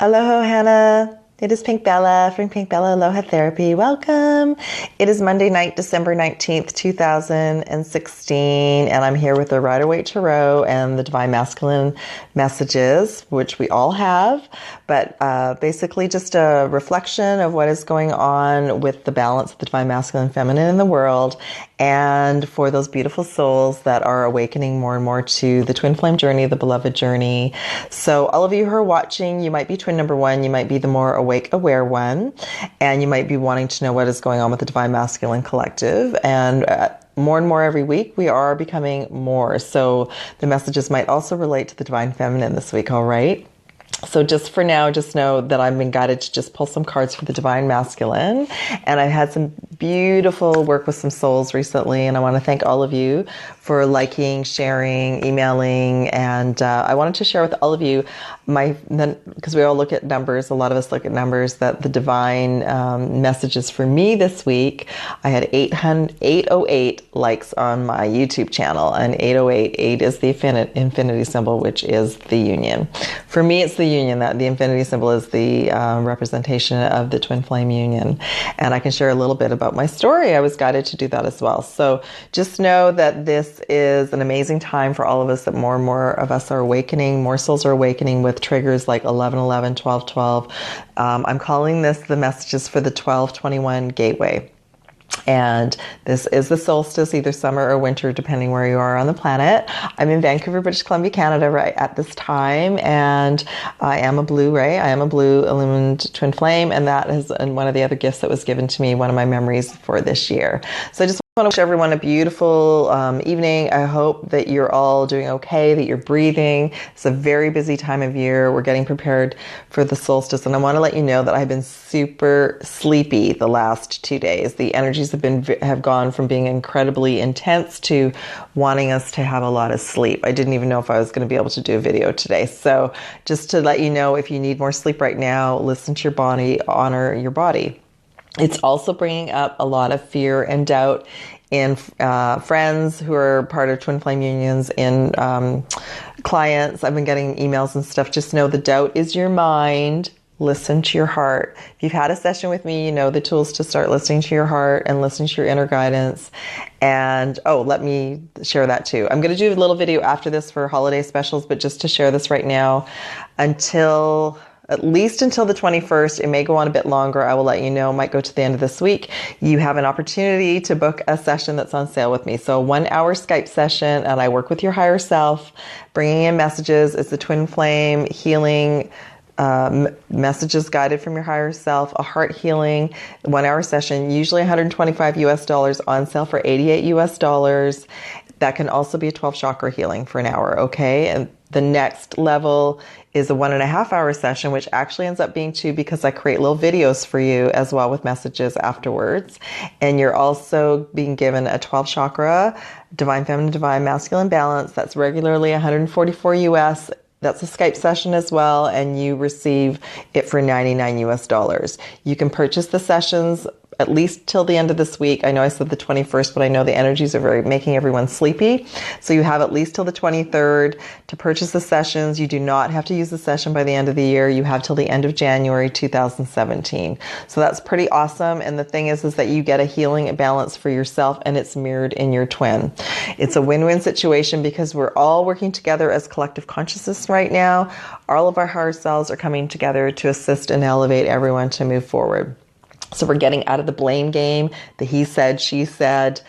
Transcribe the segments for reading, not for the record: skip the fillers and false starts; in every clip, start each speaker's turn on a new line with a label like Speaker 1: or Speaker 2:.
Speaker 1: Aloha, Hannah. It is Pink Bella from Pink Bella Aloha Therapy. Welcome. It is Monday night, December 19th, 2016, and I'm here with the Rider-Waite Tarot and the Divine Masculine messages, which we all have, but basically just a reflection of what is going on with the balance of the Divine Masculine and Feminine in the world, and for those beautiful souls that are awakening more and more to the twin flame journey, the beloved journey. So all of you who are watching, you might be twin number one, you might be the more awake, aware one, and you might be wanting to know what is going on with the Divine Masculine Collective. And more and more every week, we are becoming more. So the messages might also relate to the Divine Feminine this week, all right? So just for now, just know that I've been guided to just pull some cards for the Divine Masculine. And I've had some beautiful work with some souls recently. And I want to thank all of you for liking, sharing, emailing. And I wanted to share with all of you because we all look at numbers. A lot of us look at numbers, that the divine messages for me this week. I had 808 likes on my YouTube channel. And 808, 8 is the infinity symbol, which is the union. For me, it's the union. That the infinity symbol is the representation of the twin flame union. And I can share a little bit about my story. I was guided to do that as well. So just know that this is an amazing time for all of us, that more and more of us are awakening, more souls are awakening with triggers like 1111, 1212. I'm calling this the messages for the 1221 gateway. And this is the solstice, either summer or winter, depending where you are on the planet. I'm in Vancouver, British Columbia, Canada right at this time. And I am a blue ray. I am a blue illumined twin flame. And that is one of the other gifts that was given to me, one of my memories for this year. So I just want to wish everyone a beautiful evening. I hope that you're all doing okay, that you're breathing. It's a very busy time of year. We're getting prepared for the solstice. And I want to let you know that I've been super sleepy the last 2 days. The energies have gone from being incredibly intense to wanting us to have a lot of sleep. I didn't even know if I was going to be able to do a video today. So just to let you know, if you need more sleep right now, listen to your body, honor your body. It's also bringing up a lot of fear and doubt in friends who are part of twin flame unions, in clients. I've been getting emails and stuff. Just know the doubt is your mind. Listen to your heart. If you've had a session with me, you know the tools to start listening to your heart and listening to your inner guidance. And let me share that too. I'm going to do a little video after this for holiday specials, but just to share this right now, at least until the 21st. It may go on a bit longer. I will let you know. It might go to the end of this week. You have an opportunity to book a session that's on sale with me. So 1 hour Skype session, and I work with your higher self, bringing in messages. It's the twin flame healing messages guided from your higher self, a heart healing 1 hour session, usually $125 US, on sale for $88 US. That can also be a 12 chakra healing for an hour. Okay. And the next level is a 1.5 hour session, which actually ends up being 2 because I create little videos for you as well with messages afterwards. And you're also being given a 12 chakra, divine feminine, divine masculine balance. That's regularly $144 US. That's a Skype session as well. And you receive it for $99 US. You can purchase the sessions at least till the end of this week. I know I said the 21st, but I know the energies are making everyone sleepy. So you have at least till the 23rd to purchase the sessions. You do not have to use the session by the end of the year. You have till the end of January 2017. So that's pretty awesome. And the thing is that you get a healing balance for yourself, and it's mirrored in your twin. It's a win-win situation because we're all working together as collective consciousness right now. All of our higher selves are coming together to assist and elevate everyone to move forward. So we're getting out of the blame game, the he said, she said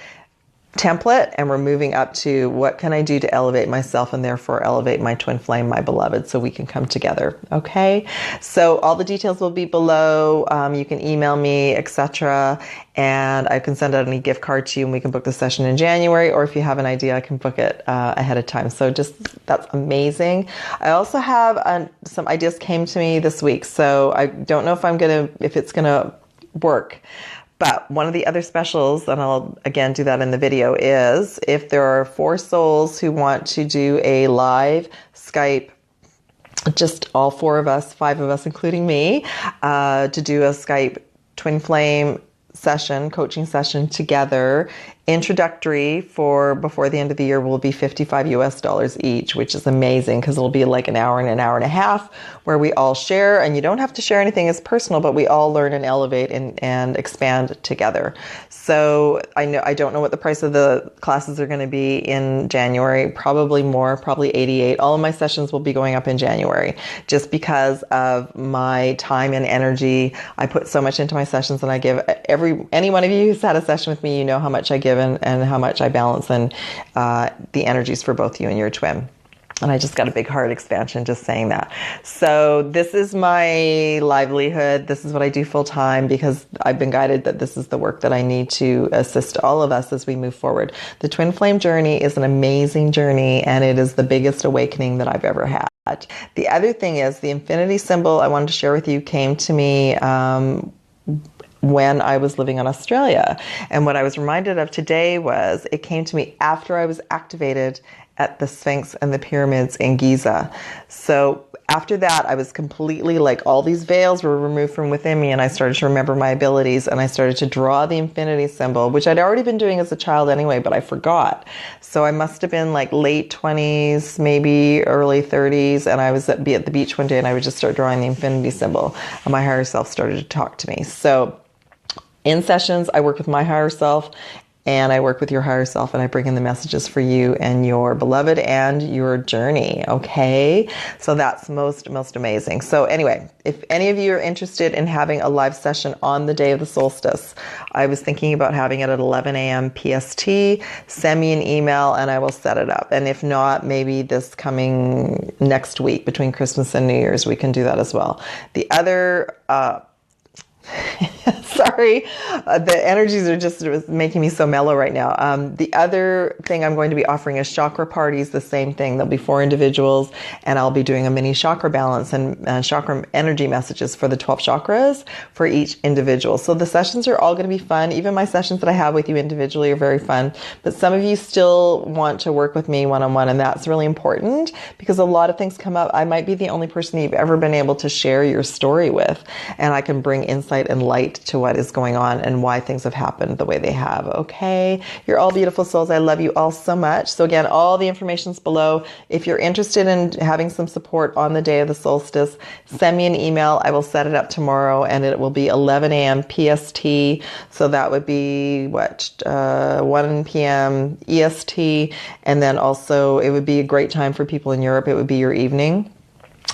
Speaker 1: template, and we're moving up to what can I do to elevate myself and therefore elevate my twin flame, my beloved, so we can come together. Okay. So all the details will be below. You can email me, etc. And I can send out any gift card to you, and we can book the session in January. Or if you have an idea, I can book it ahead of time. So that's amazing. I also have some ideas came to me this week. So I don't know if it's going to work. But one of the other specials, and I'll again do that in the video, is if there are 4 souls who want to do a live Skype, just all 4 of us, 5 of us, including me, to do a Skype twin flame session, coaching session together Introductory for before the end of the year will be $55 each, which is amazing because it'll be like an hour and a half where we all share, and you don't have to share anything as personal, but we all learn and elevate and expand together. So I don't know what the price of the classes are going to be in January, probably more, probably 88. All of my sessions will be going up in January just because of my time and energy. I put so much into my sessions, and I give any one of you who's had a session with me, you know how much I give and how much I balance and the energies for both you and your twin. And I just got a big heart expansion just saying that. So this is my livelihood. This is what I do full time because I've been guided that this is the work that I need to assist all of us as we move forward. The twin flame journey is an amazing journey, and it is the biggest awakening that I've ever had. The other thing is the infinity symbol I wanted to share with you came to me when I was living in Australia. And what I was reminded of today was it came to me after I was activated at the Sphinx and the pyramids in Giza. So after that, I was completely like all these veils were removed from within me, and I started to remember my abilities, and I started to draw the infinity symbol, which I'd already been doing as a child anyway, but I forgot. So I must have been like late 20s, maybe early 30s, and I was at the beach one day, and I would just start drawing the infinity symbol, and my higher self started to talk to me. So in sessions, I work with my higher self, and I work with your higher self, and I bring in the messages for you and your beloved and your journey, okay? So that's most amazing. So anyway, if any of you are interested in having a live session on the day of the solstice, I was thinking about having it at 11 a.m. PST. Send me an email and I will set it up. And if not, maybe this coming next week between Christmas and New Year's, we can do that as well. The other sorry, the energies are just making me so mellow right now. The other thing I'm going to be offering is chakra parties, the same thing. There'll be 4 individuals, and I'll be doing a mini chakra balance and chakra energy messages for the 12 chakras for each individual. So the sessions are all going to be fun. Even my sessions that I have with you individually are very fun, but some of you still want to work with me one-on-one, and that's really important because a lot of things come up. I might be the only person you've ever been able to share your story with, and I can bring insight and light to what is going on and why things have happened the way they have. Okay. You're all beautiful souls. I love you all so much. So again, all the information's below. If you're interested in having some support on the day of the solstice, send me an email. I will set it up tomorrow, and it will be 11 a.m. PST. So that would be 1 p.m. EST. And then also it would be a great time for people in Europe. It would be your evening.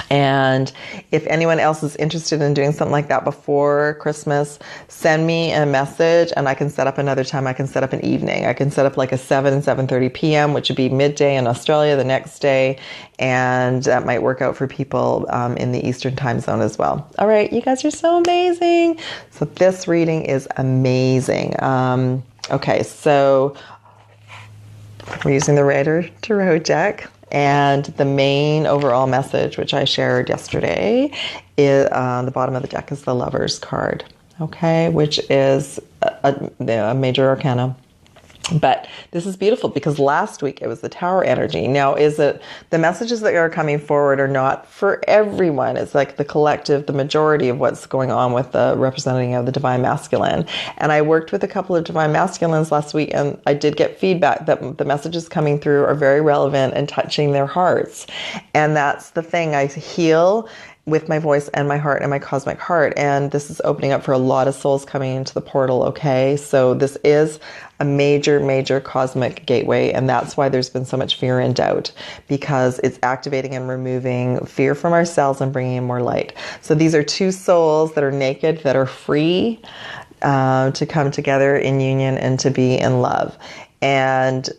Speaker 1: And if anyone else is interested in doing something like that before Christmas, send me a message and I can set up another time. I can set up an evening. I can set up like a 7:30 p.m., which would be midday in Australia the next day. And that might work out for people in the Eastern time zone as well. All right. You guys are so amazing. So this reading is amazing. Okay. So we're using the Rider Tarot deck. And the main overall message, which I shared yesterday, is on the bottom of the deck is the Lover's card, okay, which is a major arcana. But this is beautiful because last week it was the Tower energy. Now, is it the messages that are coming forward are not for everyone? It's like the collective, the majority of what's going on with the representing of the Divine Masculine. And I worked with a couple of Divine Masculines last week, and I did get feedback that the messages coming through are very relevant and touching their hearts. And that's the thing. I heal with my voice and my heart and my cosmic heart. And this is opening up for a lot of souls coming into the portal, okay? So this is a major cosmic gateway, and that's why there's been so much fear and doubt, because it's activating and removing fear from ourselves and bringing in more light. So these are 2 souls that are naked, that are free to come together in union and to be in love. And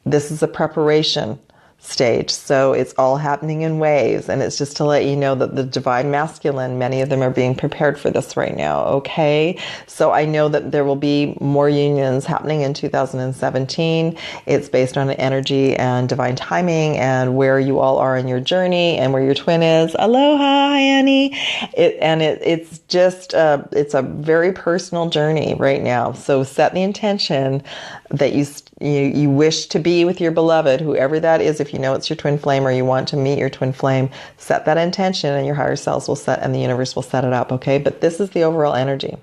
Speaker 1: this is a preparation stage. So it's all happening in waves, and it's just to let you know that the Divine Masculine, many of them are being prepared for this right now, okay? So I know that there will be more unions happening in 2017. It's based on energy and divine timing and where you all are in your journey and where your twin is. Aloha, hi Annie. It's just, it's a very personal journey right now. So set the intention that you wish to be with your beloved, whoever that is. If you know it's your twin flame or you want to meet your twin flame, set that intention and your higher selves will set and the universe will set it up, okay? But this is the overall energy.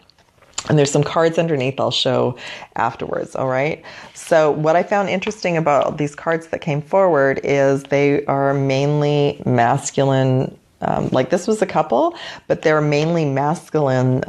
Speaker 1: And there's some cards underneath I'll show afterwards, all right? So what I found interesting about these cards that came forward is they are mainly masculine. Like this was a couple, but they're mainly masculine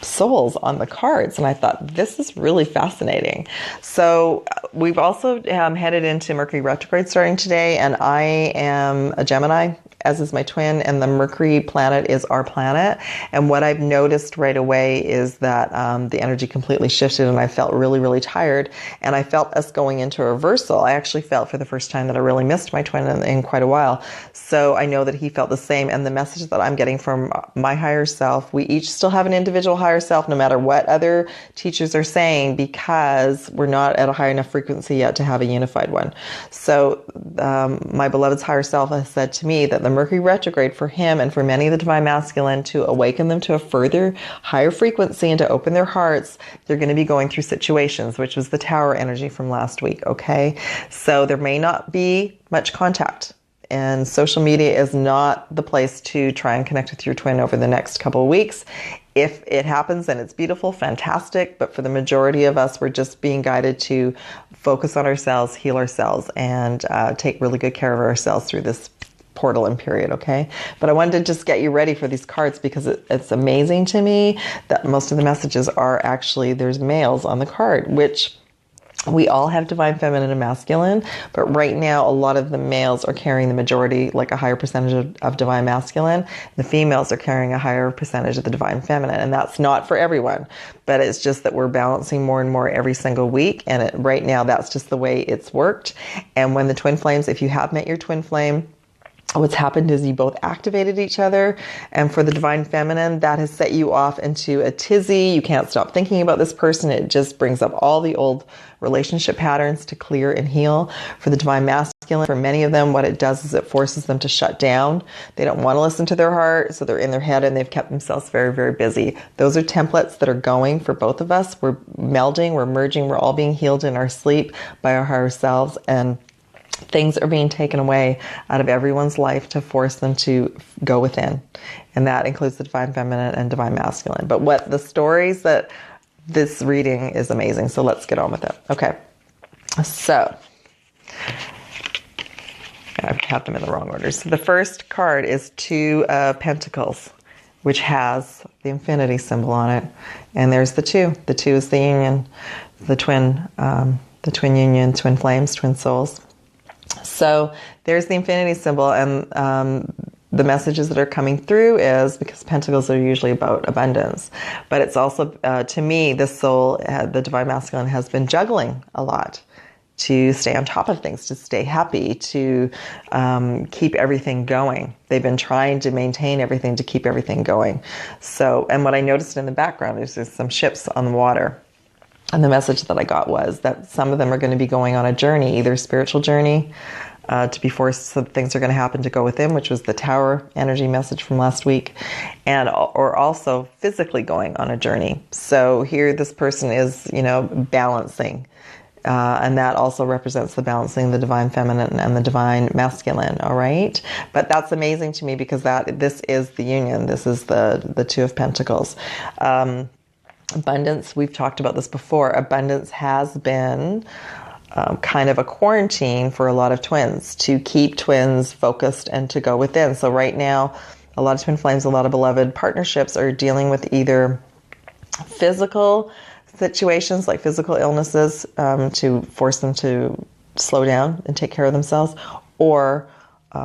Speaker 1: souls on the cards. And I thought, this is really fascinating. So we've also headed into Mercury retrograde starting today, and I am a Gemini, as is my twin, and the Mercury planet is our planet. And what I've noticed right away is that the energy completely shifted, and I felt really, really tired. And I felt us going into a reversal. I actually felt for the first time that I really missed my twin in quite a while. So I know that he felt the same. And the message that I'm getting from my higher self, we each still have an individual higher self, no matter what other teachers are saying, because we're not at a high enough frequency yet to have a unified one. So my beloved's higher self has said to me that the Mercury retrograde for him and for many of the divine masculine, to awaken them to a further higher frequency and to open their hearts, they're going to be going through situations, which was the tower energy from last week, okay? So there may not be much contact, and social media is not the place to try and connect with your twin over the next couple of weeks. If it happens and it's beautiful, fantastic. But for the majority of us, we're just being guided to focus on ourselves, heal ourselves, and take really good care of ourselves through this portal and period, okay? But I wanted to just get you ready for these cards, because it's amazing to me that most of the messages are actually, there's males on the card, which we all have divine feminine and masculine, but right now a lot of the males are carrying the majority, like a higher percentage of divine masculine. The females are carrying a higher percentage of the divine feminine, and that's not for everyone, but it's just that we're balancing more and more every single week, and right now that's just the way it's worked. And when the twin flames, if you have met your twin flame, what's happened is you both activated each other, and for the divine feminine, that has set you off into a tizzy. You can't stop thinking about this person. It just brings up all the old relationship patterns to clear and heal. For the divine masculine, for many of them, what it does is it forces them to shut down. They don't want to listen to their heart, so they're in their head, and they've kept themselves very, very busy. Those are templates that are going for both of us. We're melding, we're merging, we're all being healed in our sleep by our higher selves, and things are being taken away out of everyone's life to force them to go within. And that includes the divine feminine and divine masculine. But what the stories that this reading is amazing. So let's get on with it. Okay. So I've had them in the wrong order. So the first card is Two of Pentacles, which has the infinity symbol on it. And there's the two. The two is the union, the twin union, twin flames, twin souls. So there's the infinity symbol, and the messages that are coming through is, because pentacles are usually about abundance, but it's also, to me, this soul, the divine masculine, has been juggling a lot to stay on top of things, to stay happy, to keep everything going. They've been trying to maintain everything, to keep everything going. So, and what I noticed in the background is there's some ships on the water. And the message that I got was that some of them are going to be going on a journey, either a spiritual journey, to be forced, so things are going to happen to go within, which was the tower energy message from last week, or also physically going on a journey. So here this person is, balancing, and that also represents the balancing the divine feminine and the divine masculine, all right? But that's amazing to me, because this is the union. This is the Two of Pentacles. Abundance, we've talked about this before. Abundance has been kind of a quarantine for a lot of twins, to keep twins focused and to go within. So right now, a lot of twin flames, a lot of beloved partnerships are dealing with either physical situations, like physical illnesses, to force them to slow down and take care of themselves, or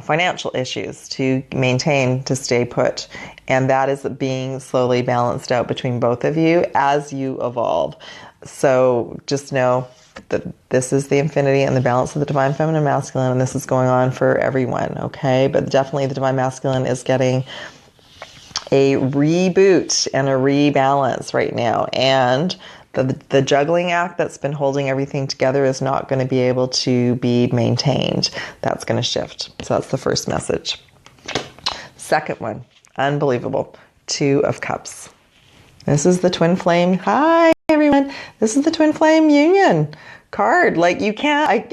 Speaker 1: financial issues to maintain, to stay put. And that is being slowly balanced out between both of you as you evolve. So just know that this is the infinity and the balance of the divine feminine masculine, and this is going on for everyone, okay? But definitely the divine masculine is getting a reboot and a rebalance right now. And the juggling act that's been holding everything together is not going to be able to be maintained. That's going to shift. So that's the first message. Second one, unbelievable. Two of Cups. This is the twin flame. Hi, everyone. This is the twin flame union card. Like, you can't,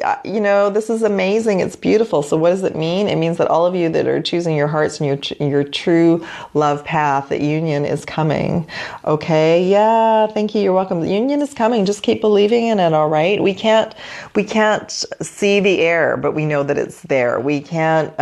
Speaker 1: this is amazing. It's beautiful. So what does it mean? It means that all of you that are choosing your hearts and your true love path, that union is coming. Okay. Yeah. Thank you. You're welcome. The union is coming. Just keep believing in it. All right. We can't see the air, but we know that it's there. We can't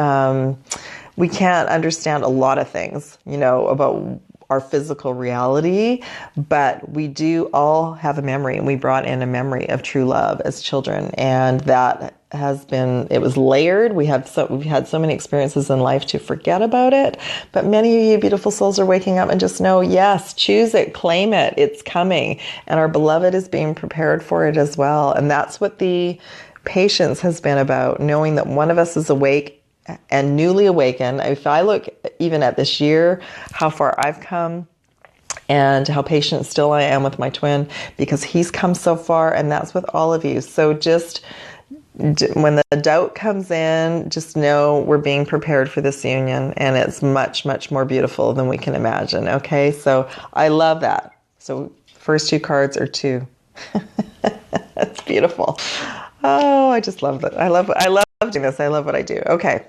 Speaker 1: understand a lot of things, about our physical reality, but we do all have a memory, and we brought in a memory of true love as children, and that it was layered. We've had so many experiences in life to forget about it, but many of you beautiful souls are waking up and just know, yes, choose it, claim it, it's coming, and our beloved is being prepared for it as well. And that's what the patience has been about, knowing that one of us is awake and newly awakened. If I look even at this year, how far I've come and how patient still I am with my twin, because he's come so far, and that's with all of you. So just when the doubt comes in, just know we're being prepared for this union, and it's much, much more beautiful than we can imagine. Okay, so I love that. So first two cards are 2. That's beautiful. Oh, I just love it. I love doing this. I love what I do. Okay.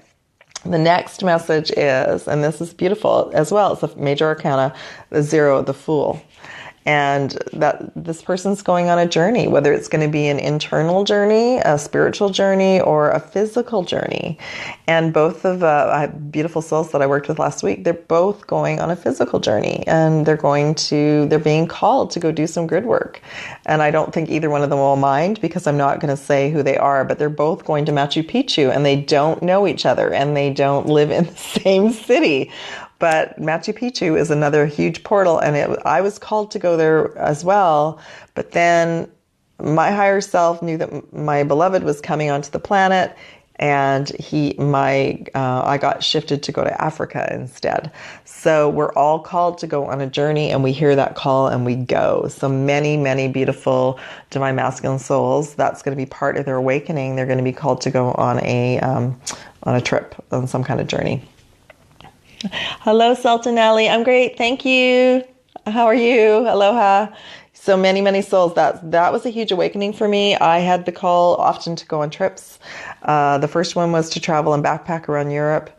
Speaker 1: The next message is, and this is beautiful as well, it's the major arcana, the 0, the Fool. And that this person's going on a journey, whether it's going to be an internal journey, a spiritual journey, or a physical journey. And both of beautiful souls that I worked with last week, they're both going on a physical journey, and they're being called to go do some grid work. And I don't think either one of them will mind, because I'm not going to say who they are, but they're both going to Machu Picchu, and they don't know each other, and they don't live in the same city. But Machu Picchu is another huge portal, and I was called to go there as well. But then my higher self knew that my beloved was coming onto the planet, and I got shifted to go to Africa instead. So we're all called to go on a journey, and we hear that call and we go. So many, many beautiful divine masculine souls, that's going to be part of their awakening. They're going to be called to go on a trip, on some kind of journey. Hello, Sultanelli. I'm great. Thank you. How are you? Aloha. So many, many souls. That was a huge awakening for me. I had the call often to go on trips. The first one was to travel and backpack around Europe.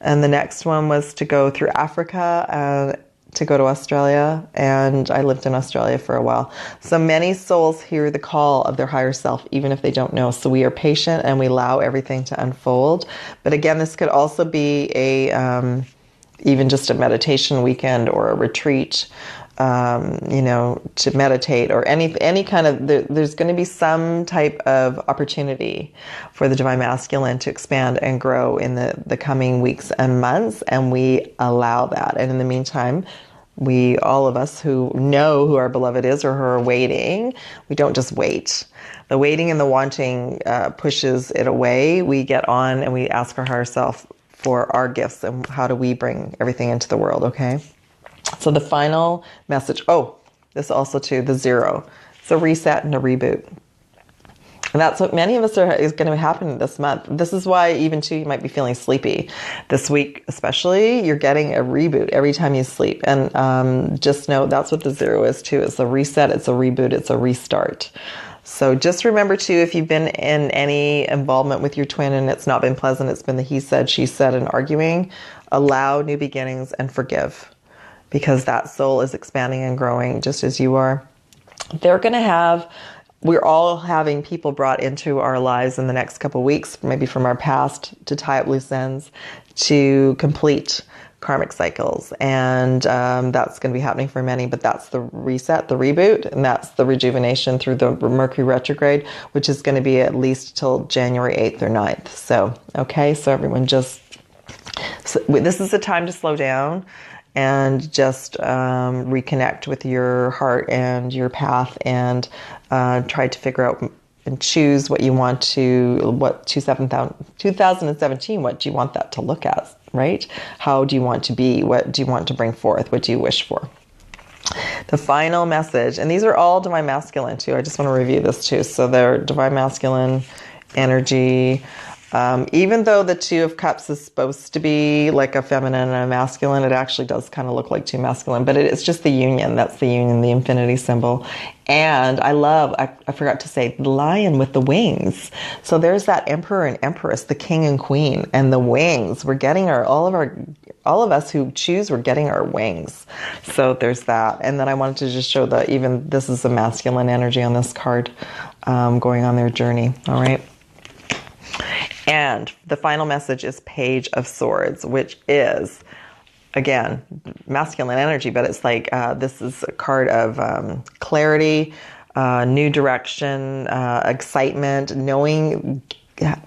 Speaker 1: And the next one was to go through Africa, to go to Australia. And I lived in Australia for a while. So many souls hear the call of their higher self, even if they don't know. So we are patient and we allow everything to unfold. But again, this could also be even just a meditation weekend or a retreat, to meditate, or any kind of, there's going to be some type of opportunity for the divine masculine to expand and grow in the coming weeks and months. And we allow that. And in the meantime, all of us who know who our beloved is, or who are waiting, we don't just wait. The waiting and the wanting pushes it away. We get on and we ask our higher self for our gifts, and how do we bring everything into the world, okay? So the final message, this also too, the 0. It's a reset and a reboot. And that's what many of us is going to happen this month. This is why even too, you might be feeling sleepy. This week especially, you're getting a reboot every time you sleep. And just know that's what the 0 is too. It's a reset, it's a reboot, it's a restart. So just remember too, if you've been in any involvement with your twin and it's not been pleasant, it's been the he said, she said, and arguing, allow new beginnings and forgive, because that soul is expanding and growing just as you are. We're all having people brought into our lives in the next couple of weeks, maybe from our past, to tie up loose ends, to complete karmic cycles. And that's going to be happening for many, but that's the reset, the reboot, and that's the rejuvenation through the Mercury retrograde, which is going to be at least till January 8th or 9th. So, okay, so everyone this is the time to slow down and just reconnect with your heart and your path, and try to figure out and choose what you want to, 2017, what do you want that to look at, right? How do you want to be? What do you want to bring forth? What do you wish for? The final message, and these are all divine masculine too. I just want to review this too. So they're divine masculine energy. Even though the Two of Cups is supposed to be like a feminine and a masculine, it actually does kind of look like two masculine, but it's just the union. That's the union, the infinity symbol. And I forgot to say, the lion with the wings. So there's that emperor and empress, the king and queen, and the wings. We're getting all of us who choose, we're getting our wings. So there's that. And then I wanted to just show that even this is a masculine energy on this card, going on their journey. All right. And the final message is Page of Swords, which is, again, masculine energy, but it's like this is a card of clarity, new direction, excitement, knowing,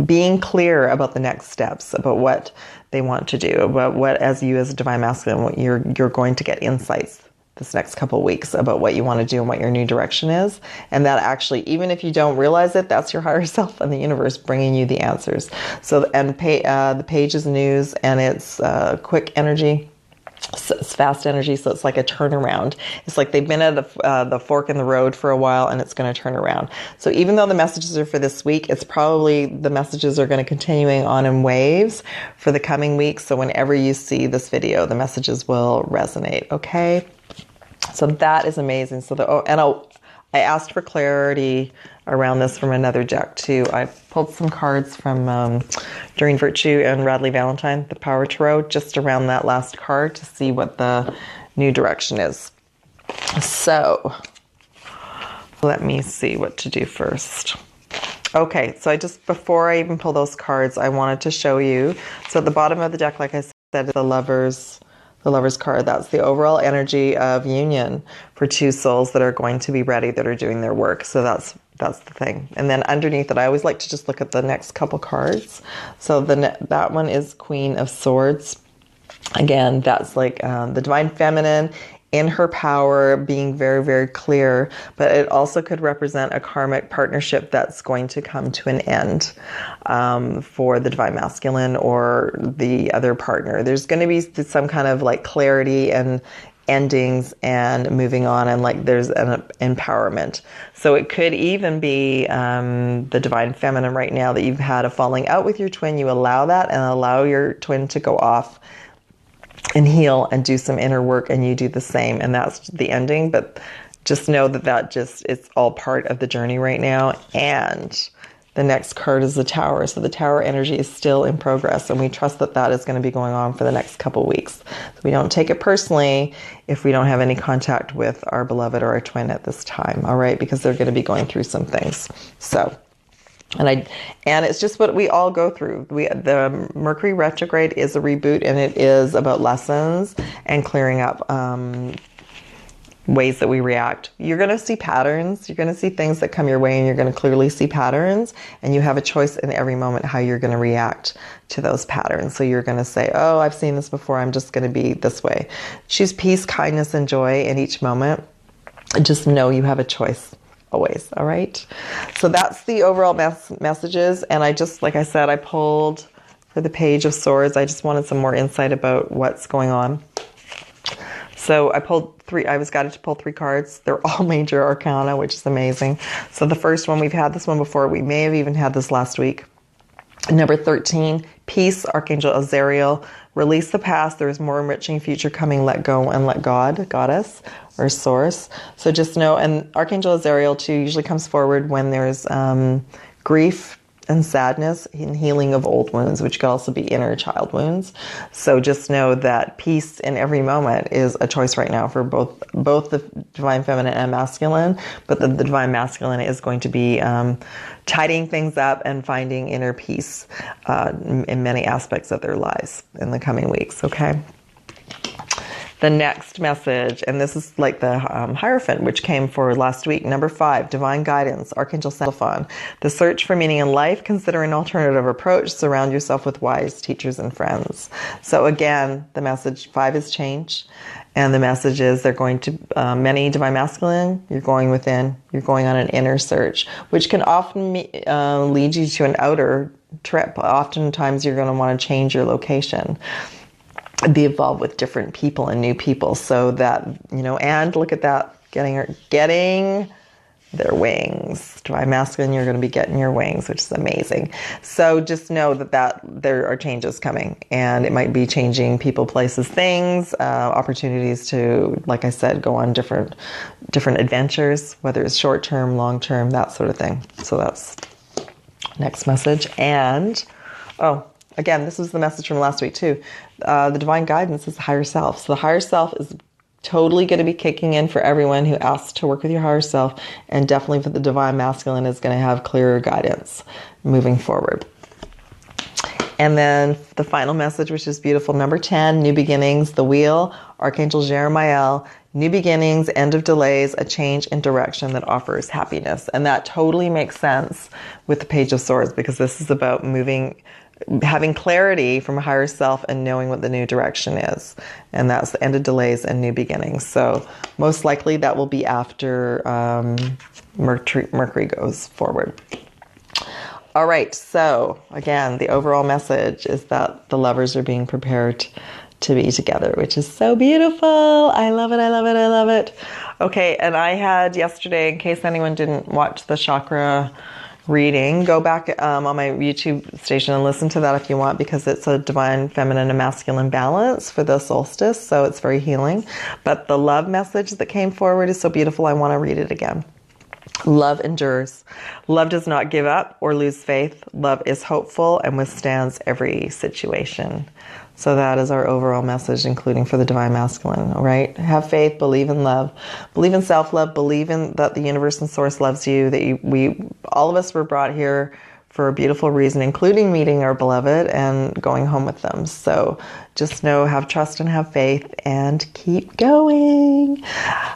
Speaker 1: being clear about the next steps, about what they want to do, about what, as you as a divine masculine, what you're going to get insights this next couple of weeks about what you want to do and what your new direction is. And that actually, even if you don't realize it, that's your higher self and the universe bringing you the answers. So, and the page is news, and it's quick energy. So it's fast energy, so it's like a turnaround. It's like they've been at the fork in the road for a while, and it's going to turn around. So even though the messages are for this week, it's probably the messages are going to continuing on in waves for the coming weeks. So whenever you see this video, the messages will resonate. Okay. So that is amazing. So I asked for clarity around this from another deck too. I pulled some cards from during Virtue and Radley Valentine, the Power Tarot, just around that last card to see what the new direction is. So let me see what to do first. Okay, so before I even pull those cards, I wanted to show you. So at the bottom of the deck, like I said, the Lovers card. That's the overall energy of union for two souls that are going to be ready, that are doing their work. So that's the thing. And then underneath it, I always like to just look at the next couple cards. So that one is Queen of Swords. Again, that's like the divine feminine in her power, being very, very clear, but it also could represent a karmic partnership that's going to come to an end for the divine masculine or the other partner. There's going to be some kind of like clarity and endings and moving on, and like there's an empowerment. So it could even be the divine feminine right now, that you've had a falling out with your twin. You allow that and allow your twin to go off and heal and do some inner work, and you do the same, and that's the ending. But just know that it's all part of the journey right now. And the next card is the Tower. So the Tower energy is still in progress, and we trust that is going to be going on for the next couple weeks. So we don't take it personally if we don't have any contact with our beloved or our twin at this time, all right? Because they're going to be going through some things. So, and it's just what we all go through. The Mercury retrograde is a reboot, and it is about lessons and clearing up ways that we react. You're going to see patterns. You're going to see things that come your way, and you're going to clearly see patterns, and you have a choice in every moment how you're going to react to those patterns. So you're going to say, oh, I've seen this before, I'm just going to be this way. Choose peace, kindness, and joy in each moment. Just know you have a choice always. All right. So that's the overall messages. And I just, like I said, I pulled for the Page of Swords. I just wanted some more insight about what's going on. So I was guided to pull 3 cards. They're all major arcana, which is amazing. So the first one, we've had this one before. We may have even had this last week. Number 13, Peace, Archangel Azariel. Release the past. There is more enriching future coming. Let go and let God, Goddess, or Source. So just know, and Archangel Azariel too usually comes forward when there's grief and sadness and healing of old wounds, which could also be inner child wounds. So just know that peace in every moment is a choice right now for both the divine feminine and masculine, but the divine masculine is going to be tidying things up and finding inner peace in many aspects of their lives in the coming weeks, okay? The next message, and this is like the Hierophant, which came for last week. Number 5, Divine Guidance, Archangel Xenophon. The search for meaning in life. Consider an alternative approach. Surround yourself with wise teachers and friends. So again, the message 5 is change. And the message is they're going to, many divine masculine, you're going within. You're going on an inner search, which can often lead you to an outer trip. Oftentimes you're going to want to change your location, be involved with different people and new people, so that, and look at that, getting their wings. Divine Masculine, you're going to be getting your wings, which is amazing. So just know that there are changes coming, and it might be changing people, places, things, opportunities to, like I said, go on different adventures, whether it's short-term, long-term, that sort of thing. So that's next message. And, again, this was the message from last week too. The divine guidance is the higher self. So the higher self is totally going to be kicking in for everyone who asks to work with your higher self, and definitely for the Divine Masculine is going to have clearer guidance moving forward. And then the final message, which is beautiful, number 10, new beginnings, the wheel, Archangel Jeremiah, new beginnings, end of delays, a change in direction that offers happiness. And that totally makes sense with the Page of Swords, because this is about having clarity from a higher self and knowing what the new direction is. And that's the end of delays and new beginnings. So most likely that will be after Mercury goes forward. All right. So again, the overall message is that the lovers are being prepared to be together, which is so beautiful. I love it. I love it. I love it. Okay. And I had yesterday, in case anyone didn't watch the chakra reading, go back on my YouTube station and listen to that if you want, because it's a divine feminine and masculine balance for the solstice, so it's very healing. But the love message that came forward is so beautiful, I want to read it again. Love endures. Love does not give up or lose faith. Love is hopeful and withstands every situation. So that is our overall message, including for the Divine Masculine, all right? Have faith, believe in love, believe in self-love, believe in that the universe and source loves you, that all of us were brought here for a beautiful reason, including meeting our beloved and going home with them. So just know, have trust and have faith, and keep going.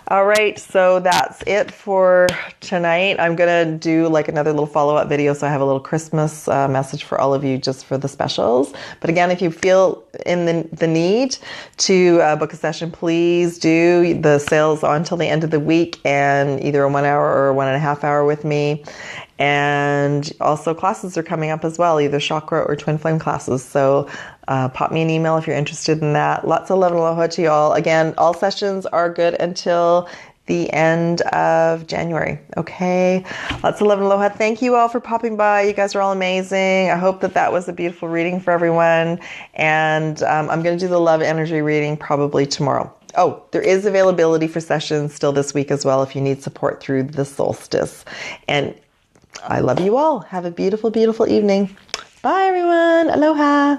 Speaker 1: All right, so that's it for tonight. I'm going to do like another little follow-up video, so I have a little Christmas message for all of you just for the specials. But again, if you feel in the need to book a session, please do. The sale's on until the end of the week, and either a 1 hour or 1.5 hour with me. And also classes are coming up as well, either chakra or twin flame classes. So pop me an email if you're interested in that. Lots of love and aloha to y'all. Again, all sessions are good until the end of January. Okay. Lots of love and aloha. Thank you all for popping by. You guys are all amazing. I hope that was a beautiful reading for everyone. And I'm going to do the love energy reading probably tomorrow. Oh, there is availability for sessions still this week as well if you need support through the solstice. And I love you all. Have a beautiful, beautiful evening. Bye, everyone. Aloha.